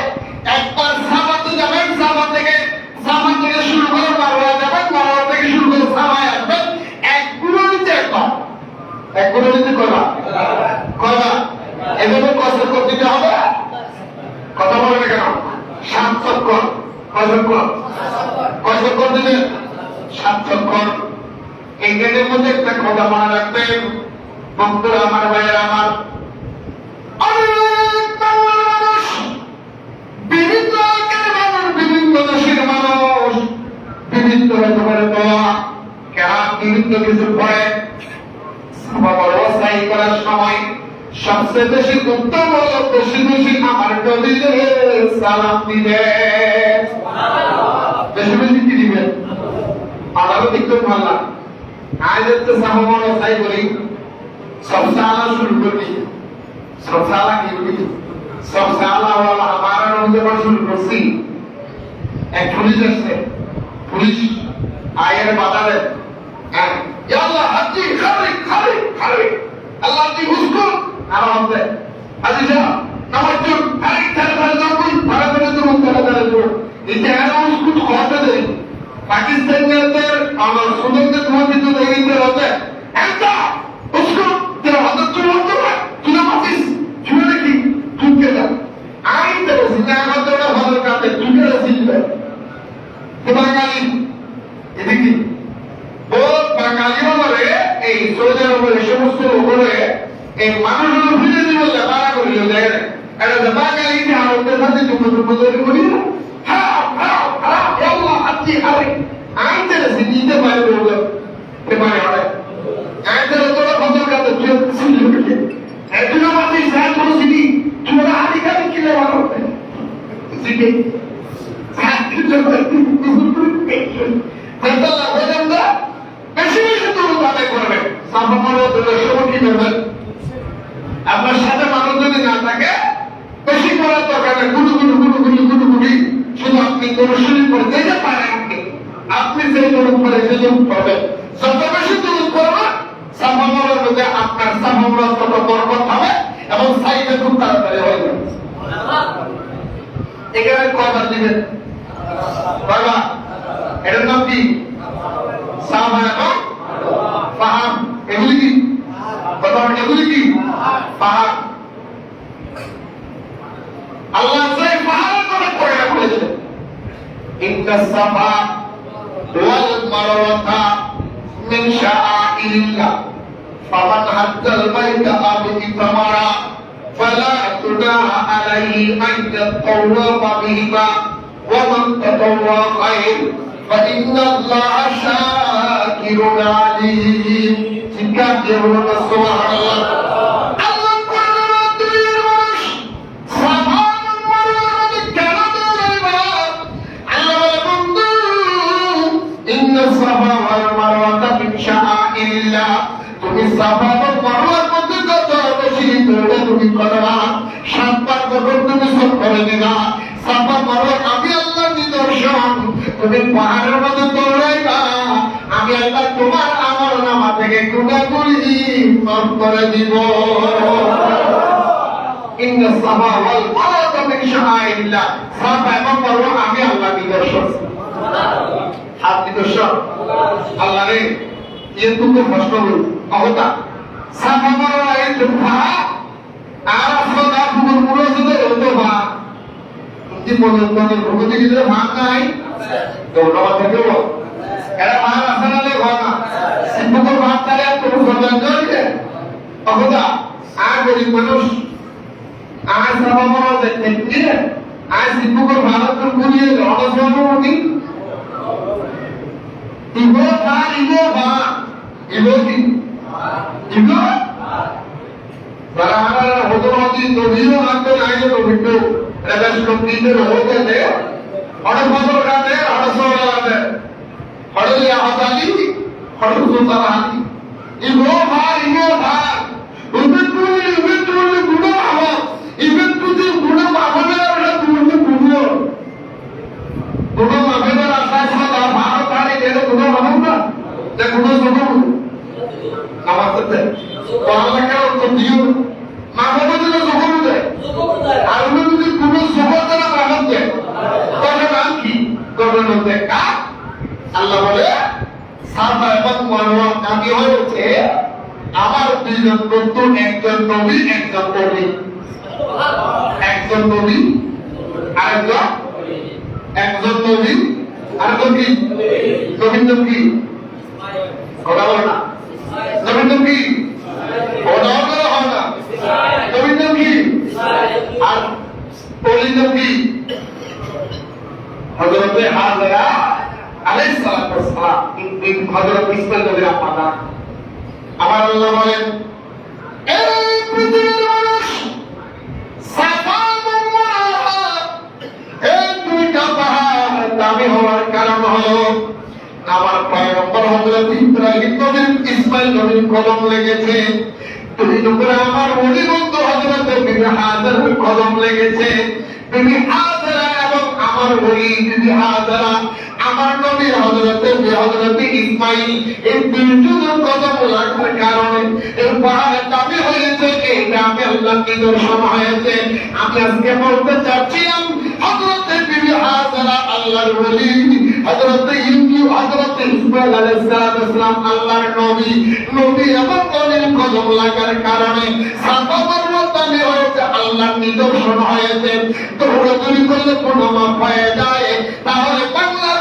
একবার সাফাতে যাবেন, সাফা থেকে শুরু করে মারওয়া যাবেন, মারওয়া থেকে শুরু করে সাফায় আসবেন, এক গুণের নিচে একবার, এক গুণের নিচে কয়বার কয়বার এভাবে কসরত করতে হবে। কথা বলবে কেন? 7 চক্কর। কয় চক্কর? কয় চক্কর দিবেন? 7 চক্কর। এই গেটের মধ্যে একটা কথা মনে রাখবেন বন্ধুরা, আমার ভাইয়েরা, আমার অনেক মানুষ, বিভিন্ন আকারের মানুষ, বিভিন্ন দেশের মানুষ, বিভিন্ন রকমের দোয়া, কেরাত, বিভিন্ন কিছু পড়ে। সাই করার সময় সবচেয়ে বেশি উত্তম হলো বেশি বেশি আমার নবীকে সালাম দিবেন। বেশি বেশি কি দিবেন? আমারও দেখতে ভালো লাগে। আজ হচ্ছে সাহাবারা সাই করি, সব সালা শুরু করি, সব সালা কি করি, সব সালা ওয়ালা আমার নবীকে শুরু করছি। এক পুলিশ আসছে, পুলিশ আয়ের বাজারে, ইয়া আল্লাহ হাজি খালি খালি খালি আল্লাহ জি হুসকো আর হবে হাজি সাহেব নামাজুন খালি খালি খালি দাও কই ভাড়া করে তো মন্তরা করে তো এটা আর হুসকো খাওয়াতে দেই পাকিস্তানের আমার সুন্দরদের তোমাকে তো দেইতে হবে একটা হুসকো তেরা হাত চুলো তো তুই মাতিস চুলো নাকি তুই কে দা আই তো সিনা আমাদের ভালো কাটে তুই কে সিলবে তো বাঙালি এদিকে বহুত বাঙালিও বলে এই সৌদি আরবের সমস্ত লোকরে এই মানুষগুলো ফিরে দিব বাড়া করিল দেখেন এটা বাঙালি ভারতের সাথে যুদ্ধ করি না। হ্যাঁ হ্যাঁ হ্যাঁ আল্লাহ হাজি হারে আইতে দিতে পারে বললো এবারে হয় আইতে তোরা ফসল কাটে ছিল একজন আমাদের সাথে করেছিলি তোরা হাতি কাটে কিনে ভালো সিটি আপনার সাথে মানুষ যদি না থাকে বেশি করার দরকার নেই, গুরু গুরু গুরু গুরু গুরু গুরু শুধু আপনি দর্শনী করে যেতে পারেন, আপনি যে দূর করে যে দূর করবেন, যত বেশি দূর করবেন সাফামরের মধ্যে আপনার সাফামরা তত বরকত হবে এবং সাইডে খুব তাড়াতাড়ি হয়ে যাবে। এখানে কয়বার দিবেন? কয়বার? এটার নাম কি? সাফা এবং ফাহাম। এগুলি কি কথা? এগুলি কি পাহাড়? আল্লাহ যে পাহাড়ের কথা পড়ে বলেছে ইন্না সাফা ওয়াল মারওয়াতা মিন শাআইরিল্লাহ ফামান হাজ্জাল বাইতা আও ইতামারা ফালা তুনাহা আলাইহি আন ইয়াতাওয়াফা বিহিমা ওয়া মান তাতাওয়া খায়র ফাইন্নাল্লাহা শাকিরুন আলীম। চিৎকার দিয়ে বলুন সুবহানাল্লাহ। আল্লাহ কোরআনের দুনিয়ার মানুষ সাফা এবং মারওয়াতে কেন দৌড়াইবা? আল্লাহ বলে বন্ধু ইন্না সাফা ওয়াল মারওয়াতা মিন শাআইরিল্লাহ, তুমি সাফা এবং মারওয়ার মধ্যে যত বেশি দৌড়ে তুমি করবা, 7 বার যখন তুমি সব করে দিবা, সাফা মারওয়া আমি আল্লাহর নিদর্শন, তুমি পাহাড়ের মধ্যে দৌড়াইবা, আমি আল্লাহ তোমার আমল নামা থেকে গুনাহগুলি মাফ করে দিব। ইন্না সাফা ওয়াল মারওয়াতা মিন শাআইরিল্লাহ, সাফা এবং মারওয়া আমি আল্লাহর নিদর্শন। হাত নিদর্শন আল্লাহ রে এতটুকু প্রশ্ন হল অবতা সাফা মারওয়া এই দুফা আর সদা ফুল মুরসদে হতো বা জীবনের মনের প্রগতি দিলে ভাগ নাই দৌড়াবা থেকে বল এরা ভাগ আসানালে ঘনা সিম্পল ভাগ তারে কোনো সদা জড়িয়ে অবতা আর গরিব মানুষ আর সাফা মারওয়া দেখতে দিলে আর সিম্পল ভারত গুলিয়ে অনসনমনি ইগো কি ইগো যারা আমরা হতো হতি নদীও লাগবে না যে নদীতে এটা সত্যিতে হতে দে অনেক বছর কাটে অনেক সময় লাগে হড়লি আহতালি হড়ল সুতারালি ইগো ভাই উবেতুলি গুণ ভাব ইবেতুলি গুণ ভাবনে ওটা গুণ ভাবনে আশা সদা ভারত পারে এর গুণ ভাব না যে গুণ সব আমার সাথে পড়ালেখার তো দিও মা বাবা যদি জোহর দেয় আর উনি যদি কোনো জোহর দ্বারা মাহবুব দেয় তবে নাম কি করবেন মধ্যে কাজ আল্লাহ বলে সাফা এবং মারওয়া দাবি হয়েছে আমার দুইজন নতুন একজন নবী একজন নবী একজন নবী আরেকজন একজন নবী আরেকজন কি নবীন নবী কথা বলো না নবীন নবী ওটা হয় না নবীন নবী আর নবীন নবী হযরতে হাজরা আলাইহিস সালাতু ওয়াস সালাম হযরত ইসমাঈল নবীর আপা আমার আল্লাহ বলেন এই পৃথিবীর মানুষ সাফা মারওয়া এই দুইটা পাহাড় দামি হওয়ার কারণ হলো আমার পয়গম্বর হযরত ইব্রাহিম নবীর ইসমাঈল নবীর কদম লেগেছে দুই নম্বরে আমার ওলি বন্ধু হযরত বিবি হাজারার কদম লেগেছে বিবি হাজারা এবং আমার ওলি বিবি হাজারা আমার নবী হযরত ইসমাঈল এই দুইজনের কদম লাগার কারণে এই পাহাড়ে দাবি হয়েছে এই গ্রামে আল্লাহ নিদর্শন হয়েছে আমি আজকে বলতে চাচ্ছিলাম হযরত বিবি হাজারা আল্লাহর ওলি হযরত ইসমাঈল আলাইহিস সালাম আল্লাহর নবী এবং ওলির কদম লাগার কারণে সাফা মারওয়া দাবি হয়েছে আল্লাহর নিদর্শন হয়েছে দৌড়াদৌড়ি করলে কোনো মাপ হয়ে যায় তাহলে বাংলার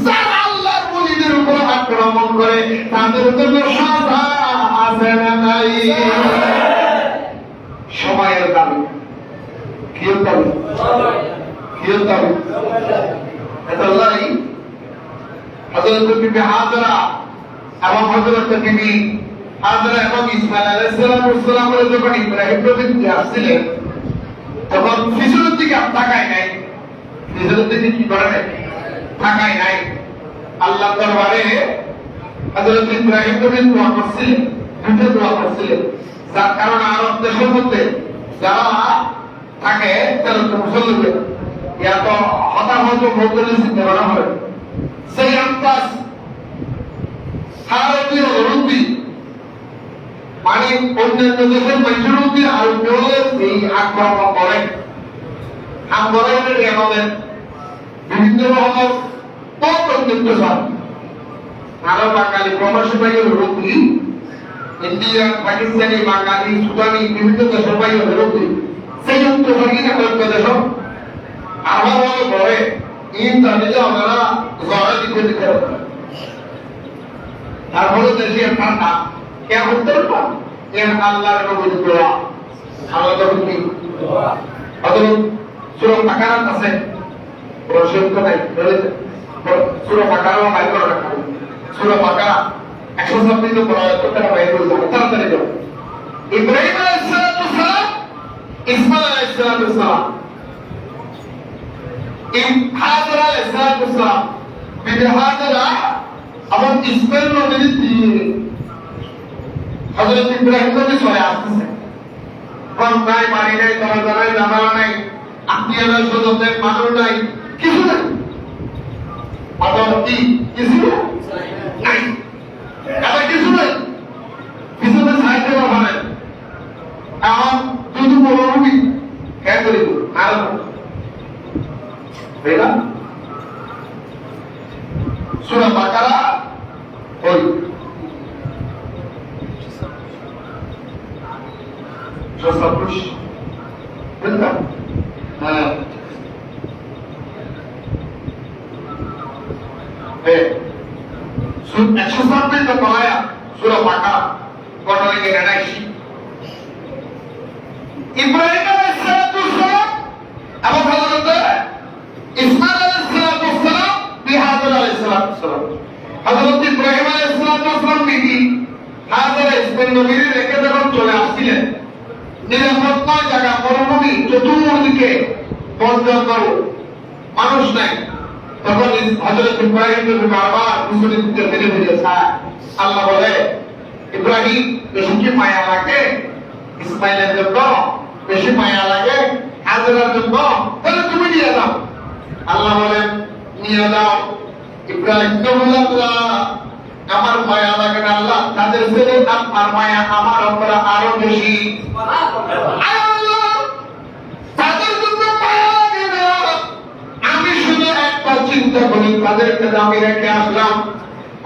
যারা আল্লাহর ওলিদের উপর আক্রমণ করে তাদের জন্য সাজা আছে না নাই সময়ের দাবি কি দাবি এটাই হযরত বিবি হাজরা এবং হযরত বিবি হাজরা এবং ইসমাঈল আলাইহিস সালামের যখন ইব্রাহিম নবী আসছিলেন তখন পিছনের দিকে তাকায় নাই পিছনের দিকে কি করে নাই তাকায় নাই আল্লাহ দরবারে হযরত ইব্রাহিম নবী দোয়া করছিলেন দুটো দোয়া করছিলেন যার কারণে আরব দেশের মধ্যে যারা থাকে তারা তো মুসলমান ইয়া তো হতাহত বদলে চিন্তা করা হয় সেই আন্তাজ সারাটি রুন্দি মানে অন্যান্য দেশের মানুষের মধ্যে আরো এই আক্রমণ করে আন্দোলনের আমাদের বিভিন্ন রকমের আরো বাঙালি প্রবাসী ভাইয়ের রোগী ইন্ডিয়ান পাকিস্তানি বাঙালি সুদানি বিভিন্ন দেশের ভাইয়ের রোগী সেই যুক্ত সঙ্গীতা করতে দেশ আবহাওয়া পরে ইন জানিলে আমরা জড়া দিতে দিতে তারপরে দেশের ঠান্ডা কে উত্তর পা এর আল্লাহর নবীর দোয়া আল্লাহ কি অথবা সূরা বাকারাত আছে রসুল তো নাই সূরা বাকারা বাইর করে রাখা সূরা বাকারা 126 নম্বর আয়াত থেকে বাইর করে দাও তাড়াতাড়ি দাও ইব্রাহিম আলাইহিস সালাম ইসমাঈল আলাইহিস সালাম হাজরা আলাইহিস সালাম বিবি হাজরা এবং ইসমাঈল নবীর হযরত ইব্রাহিম নবী চলে আসছে কোন নাই বাড়ি নাই দরজা নাই জানালা নাই আত্মীয় নাই স্বজন নাই মানুষ নাই কিছু নাই আবার কি কিছু নাই আবার কিছু নাই পিছনে সাইডে বানায় এখন শুধু মরুভূমি কেন করিব আর বেলা সূরা বাকারা ওই Just benar? Exercise itu apa ya? Surah Bakar, kono lagi nanaisi. Ibrahim alaihissalam, apa Hazrat Ismail alaihissalam, Hajar alaihissalam. Hazrat Ibrahim alaihissalam bibi, Hajar Ismail Nabi রেখে যখন চলে আসছিলেন নিরাপত্তার জায়গা মরুভূমি চতুর্দিকে বন্ধ মানুষ নাই তখন হযরত ইব্রাহিম নবী বারবার মুসলিম দিকে ফিরে ফিরেছে আল্লাহ বলে ইব্রাহিম বেশি কি মায়া লাগে ইসমাইলের জন্য বেশি মায়া লাগে হাজরার জন্য তাহলে তুমি নিয়ে যাও আল্লাহ বলেন নিয়ে যাও ইব্রাহিম নবী আল্লাহ আমার মায়া লাগে না আল্লাহ তাদের ছেলে আপনার মায়া আমার উপর আরো বেশি তাদেরকে আমি রেখে আসলাম।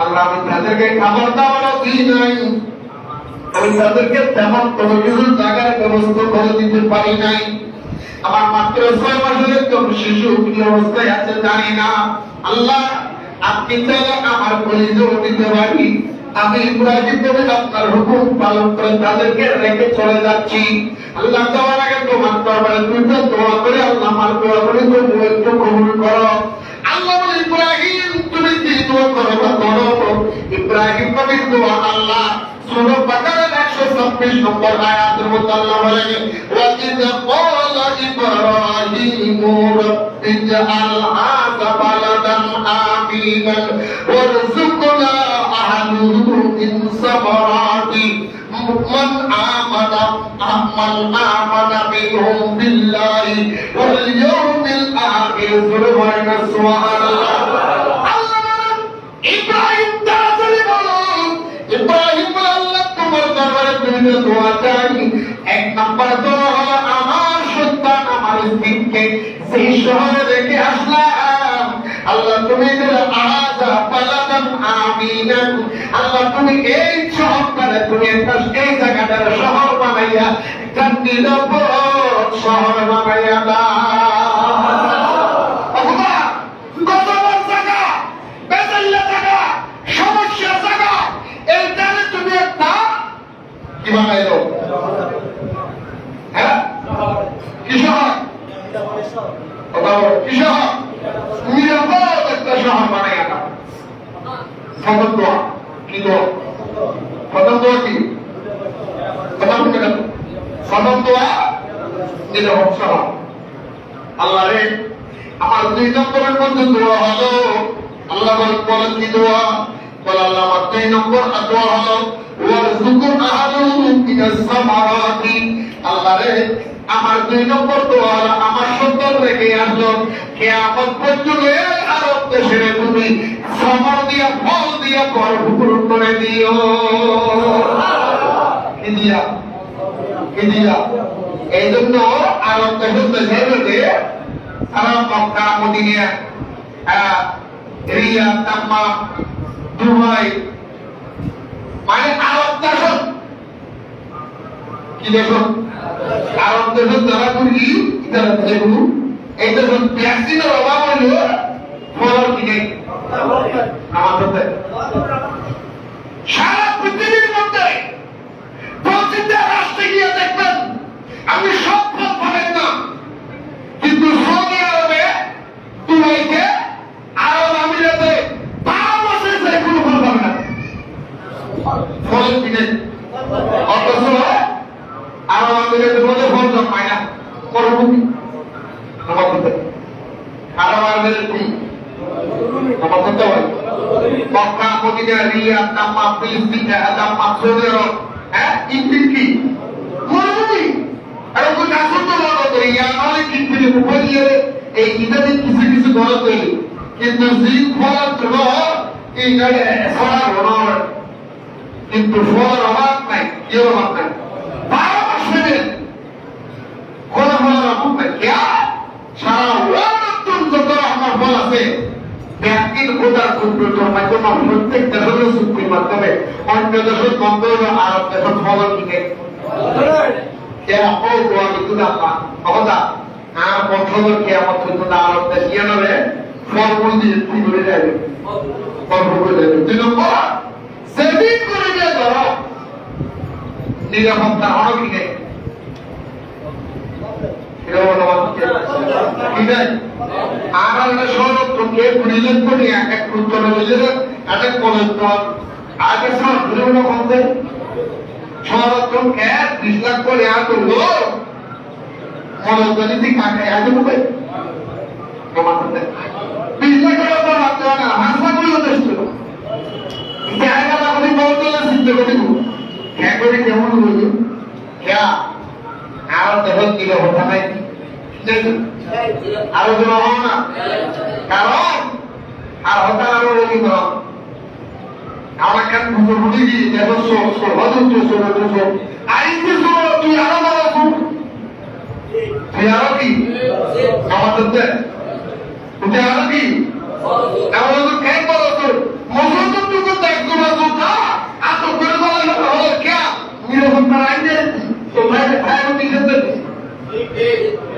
আল্লাহ আমি তাদেরকে খাবার দাবারও দিই নাই, আমি তাদেরকে তেমন কোনো কিছু জায়গার ব্যবস্থা করে দিতে পারি নাই। আমার মাত্র 6 মাসের একজন শিশু কি অবস্থায় আছে জানি না। আল্লাহ আপনি চাইলে আমার পরিচয় দিতে পারি। আমি ইব্রাহিম নবী আপনার হুকুম পালন করে তাদেরকে রেখে চলে যাচ্ছি। আল্লাহ যাওয়ার আগে তোমার দরবারে দুইটা দোয়া করে আল্লাহ আমার দোয়া করে তুমি একটু কবুল করো। আল্লাহ বলে ইব্রাহিম তুমি কি দোয়া করো বা করো। ইব্রাহিম নবীর দোয়া আল্লাহ সূরা বাকারার 126 নম্বর আয়াতের মধ্যে আল্লাহ বলেন ওয়া ইযা ক্বালা ইব্রাহিমু রাব্বি জাআল হাযা বালাদান আমিনান ওয়ারযুকনা আহলুহু মিন সামারাতি মান আমানা বিহুম বিল্লাহি ওয়াল ইয়াউমিল আখির সুবহানাল্লাহ। আল্লাহ বলেন ইব্রাহিম তাড়াতাড়ি বলো। ইব্রাহিম বলে আল্লাহ তোমার দরবারে দুইটা দোয়া চাই। এক নাম্বার দোয়া হলো আমার সন্তান আমার স্ত্রীকে সেই শহরে রেখে আসলাম। আল্লাহ তুমি আযা বালাদান আমিনান, আল্লাহ তুমি এই শহরটারে তুমি একটা এই জায়গাটার শহর বানাইয়া একটা নিরাপদ শহর বানাইয়া দাও। অথবা গজবার জায়গা, বেজাল্লা জায়গা, সমস্যা জায়গা, এইটারে তুমি একটা কি বানাইলো? হ্যাঁ কি শহর? কি শহর? নিরাপদ একটা শহর বানাইয়া দাও। প্রথম দোয়া কি দোয়া? প্রথম দোয়া কি? প্রথম দোয়া নিরাপদ শহর। আল্লাহ রে আমার 2 নম্বরের মধ্যে দোয়া হলো আল্লাহ বলেন কি দোয়া? বলে আল্লাহ আমার 2 নম্বর দোয়া হলো ওয়ারযুকু আহলুহু মিনাস সামারাতি। আল্লাহ রে আমার 2 নম্বর দোয়া হলো আমার সন্তান রেখে আসলো কিয়ামত পর্যন্ত এই আরব দেশে তুমি সমর দিয়া ফল দিয়া ভরপুর করে দিও। কি দিয়া? কি দিয়া? এই জন্য আরব দেশে সারা Mecca Medina Riyad Dammam Dubai মানে আরব দেশ কি দেশ? আরব দেশ যারা করি যারা যেগুলো এই দেশ ভ্যাকসিনের অভাব হইল ফল কিনে আমাদের সারা পৃথিবীর মধ্যে প্রতিটা রাষ্ট্রে গিয়ে দেখবেন আপনি সব ফল পাবেন না, কিন্তু সৌদি আরবে দুবাইতে আরব আমিরাতে 12 বছর ধরে কোনো ফল পাবে না, ফল কিনে। অথচ আরব আমিরাতে বলে ফল জন্মায় না, মরুভূমি আমাদের আরব আমিরাতে কি আমাদের হয় মক্কা মদিনা রিয়াদ দাম্মাম ফিলিস্তিন দাম্মাম সৌদি আরব ইঞ্জিন কি মরুভূমি। আর ওই গাছও তো বড় করে ইয়ামালে কিন্তু উপরিয়ে এই ইত্যাদি কিছু কিছু বড় তৈরি, কিন্তু জিন ফল ছিল এই ফলার অভাব, কিন্তু ফলের অভাব নাই, কি অভাব নাই, 12 মাসে কোন ফলের অভাব নাই। সারা ওয়ার্ল্ড যত আমার ফল আছে ব্যাংকিং খোদার কম্পিউটার মাধ্যমে প্রত্যেক দেশের চুক্তির মাধ্যমে অন্য দেশের বন্ধ হলো আরব দেশের ফল কিনে আর বছর কেমন পর্যন্ত আরব দেশ গিয়ে নেবে ফলমূল দিয়ে কি করে যাবে, ফল করে যাবে। 2 নম্বর সেভিং করে দিয়ে ধরো নিরাপত্তা হলো কিনে আর সংরক্ষণ কে প্রিজেন্ট করে এক উত্তরে একটা কলেজ আগে কমতে সংরক্ষণ কে 20 লাখ করে আর করলো মনোজনীতি কাকে আগে হবে 20 লাখ টাকা ভাবতে হবে না, হাসপাতাল যথেষ্ট জায়গা লাগবে বলতে চিন্তা করি হ্যাঁ করে কেমন বলি হ্যাঁ আর দেখো কি কথা নাই আলোচনা হও না, কারণ আর হঠাৎ আরো রোগী কর আমার কেন বুঝে বুঝে গিয়ে দেখো তুই আরো বড় তুই আরো কি আমাদের তুই আরো কি এমন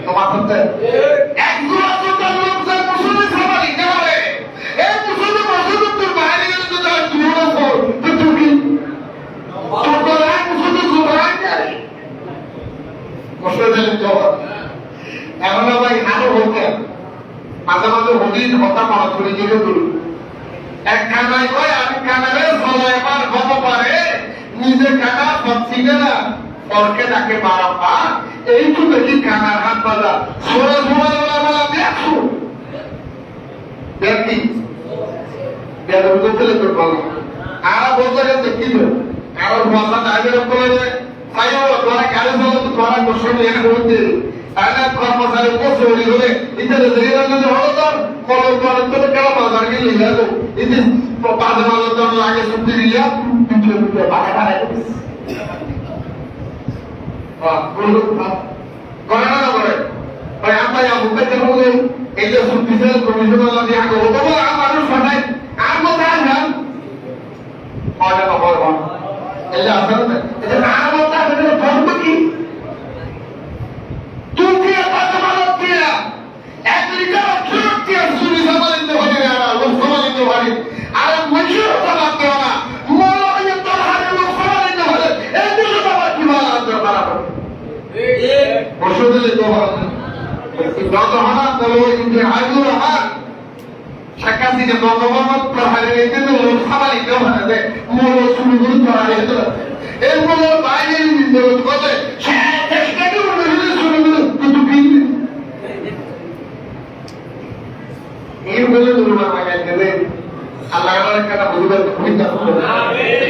তোমার সাথে একজোড়া জুতার লোক যে মুসলিম সামারি যাবে এই মুসলিম মসজিদ তোর বাইরে গেলে তো তার জুড়ে পড় তো তুই কি তোর এক মুসলিম জুড়াই যায় কষ্ট দিলেন জবাব এখন ভাই আরো হতে মাঝে মাঝে হদিন হতা মারা করে যেতে তুলি এক খানায় কয় আমি খানারে সবাই আমার হতে পারে নিজে খানা পাচ্ছি না পরকে ডাকে বারাম্বা এই তো দেখি খানার হাত বাজা সোরা সোরা বলা দেখো দেখি বেদম করতে তোর বলো আর বলতে গেছে কি আর ভাষা ড্রাইভার বলে তাইও তোরা গাড়ি চালাতে তো তোরা বসে এনে বলতে তাহলে কর্মচারী বসে উনি হলে ইত্যাদি যদি হলো তোর কলম করে তোর কেন বাজার গেলে গেল ইতি বাজে মালের জন্য লাগে ছুটি দিলে পিছনে পিছনে বাঘা বাড়াই করে না করে আমরা মুখে যেমন এই যে সুবিধা কমিশনার লাগে আগে হতো আর মানুষ পাঠায় আর কোথায় আসবেন অনেক খবর এই যে আসলে এটা না বলতে হবে ধর্ম কি তুর্কিয়া পাঁচমালত দিয়া আমেরিকা তুর্কিয়া সুবিধা মালিত হয়ে গেল লোক সমালিত হয়ে আর মজুর তালাক দেওয়া না মৌলভী তোর হাতে লোক সমালিত হলে এই দুটো বাবা কি বলা বরাবর বসে দিলে তো যত হানা বলো ইন্দ্রে আইদুর রহমান শাকাসি যে বঙ্গবন্ধু প্রহারে রেখে তো লোক সমালিত হয়ে যায় মৌল শুরু করে ধরা যেত এই মৌল বাইরে নিন্দন করতে চেষ্টাকে মনে হলে শুরু করে কিন্তু বিন্দু এই বলে দুর্বার মাগাই দেবে আল্লাহ একটা বুঝবার খুবই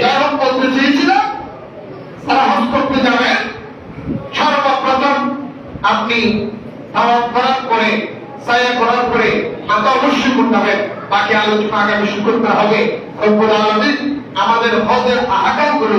যাই হোক বলতে চেয়েছিলাম তারা হজ করতে যাবেন সর্বপ্রথম আপনি নামাজ পড়ার পরে সায়া করার পরে মাথা অবশ্যই করতে হবে বাকি আলোচনা আগামী শুক্রবার হবে রব্বুল আলামিন আমাদের হজের আহকাম গুলো